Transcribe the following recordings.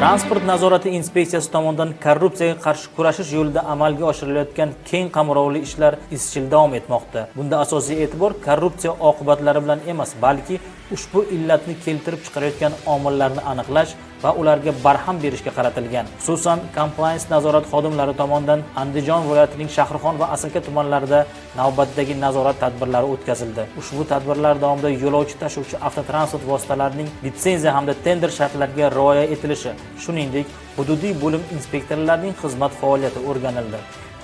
Transport nazorati inspeksiyasi tomonidan korrupsiyaga qarshi kurashish yo'lida amalga oshirilayotgan keng qamrovli ishlar izchil davom etmoqda. Bunda asosiy e'tibor korrupsiya oqibatlari bilan emas, balki ushbu illatni keltirib chiqarayotgan omillarni aniqlash va ularga barham berishga qaratilgan. Xususan, compliance nazorat xodimlari tomonidan Andijon viloyatining Shahrixon va Asaka tumanlarida navbatdagi nazorat tadbirlari o'tkazildi. Ushbu tadbirlar davomida yo'lovchi tashuvchi avtotransport vositalarining litsenziya hamda tender shartlariga rioya etilishi, shuningdek, hududiy bo'lim inspektorlarining xizmat faoliyati o'rganildi.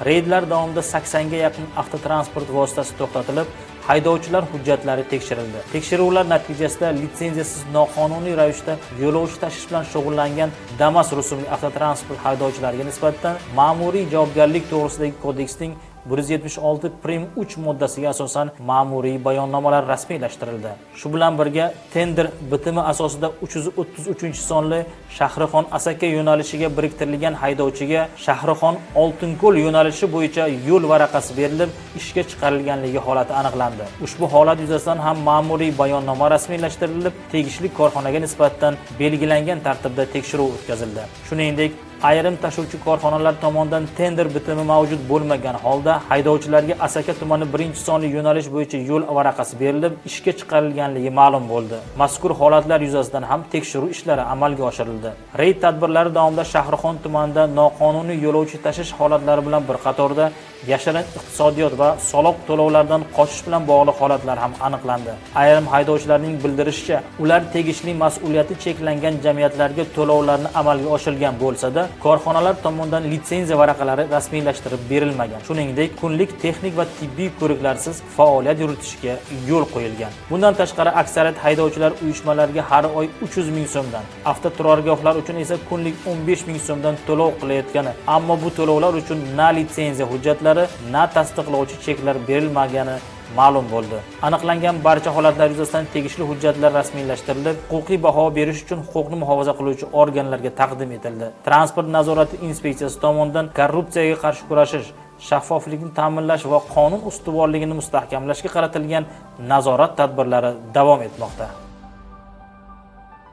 Reydlar davomida 80 ga yaqin avtotransport vositasi to'xtatilib, haydovchilar hujjatlari tekshirildi. Tekshiruvlar natijasida litsenziyasiz noqonuniy ravishda yo'lovchi tashish bilan shug'ullangan Damas rusumli avtotransport haydovchilariga nisbatan ma'muriy javobgarlik to'g'risidagi kodeksning 176 prim 3 moddasiga asosan ma'muriy bayonnomalar rasmiylashtirildi. Shu bilan birga tender bitimi asosida 333-sonli Shahrixon Asaka yo'nalishiga biriktirilgan haydovchiga Shahrixon Oltinko'l yo'nalishi bo'yicha yo'l varaqasi berilib, ishga chiqarilganligi holati aniqlandi. Ushbu holat yuzasidan ham ma'muriy bayonnoma rasmiylashtirilib, tegishli korxonaga nisbatan belgilangan tartibda tekshiruv o'tkazildi. Shuningdek, ayrim tashuvchi korxonalar tomonidan tender bitimi mavjud bo'lmagan holda haydovchilarga Asaka tumani 1-sonli yo'nalish bo'yicha yo'l varaqasi berilib, ishga chiqarilganligi ma'lum bo'ldi. Mazkur holatlar yuzasidan ham tekshiruv ishlari amalga oshirildi. Reyd tadbirlari davomida Shahrixon tumanida noqonuniy yo'lovchi tashish holatlari bilan bir qatorda yashirin iqtisodiyot va soliq to'lovlaridan qochish bilan bog'liq holatlar ham aniqlandi. Ayrim haydovchilarning bildirishicha, ular tegishli mas'uliyati cheklangan jamiyatlarga to'lovlarni amalga oshirgan bo'lsa-da, korxonalar tomonidan litsenziya varaqalari rasmiylashtirib berilmagan. Shuningdek, kunlik texnik va tibbiy ko'riklarsiz faoliyat yuritishga yo'l qo'yilgan. Bundan tashqari, aksariyat haydovchilar uyushmalarga har oy 300 ming so'mdan, avtoturargohlar uchun esa kunlik 15 ming so'mdan to'lov qilayotgani, ammo bu to'lovlar uchun na litsenziya hujjatlari, na tasdiqlovchi cheklar berilmagani ma'lum bo'ldi. Aniqlangan barcha holatlar yuzasidan tegishli hujjatlar rasmiylashtirilib, huquqiy baho berish uchun huquqni muhofaza qiluvchi organlarga taqdim etildi. Transport nazorati inspeksiyasi tomonidan korrupsiyaga qarshi kurashish, shaffoflikni ta'minlash va qonun ustuvorligini mustahkamlashga qaratilgan nazorat tadbirlari davom etmoqda.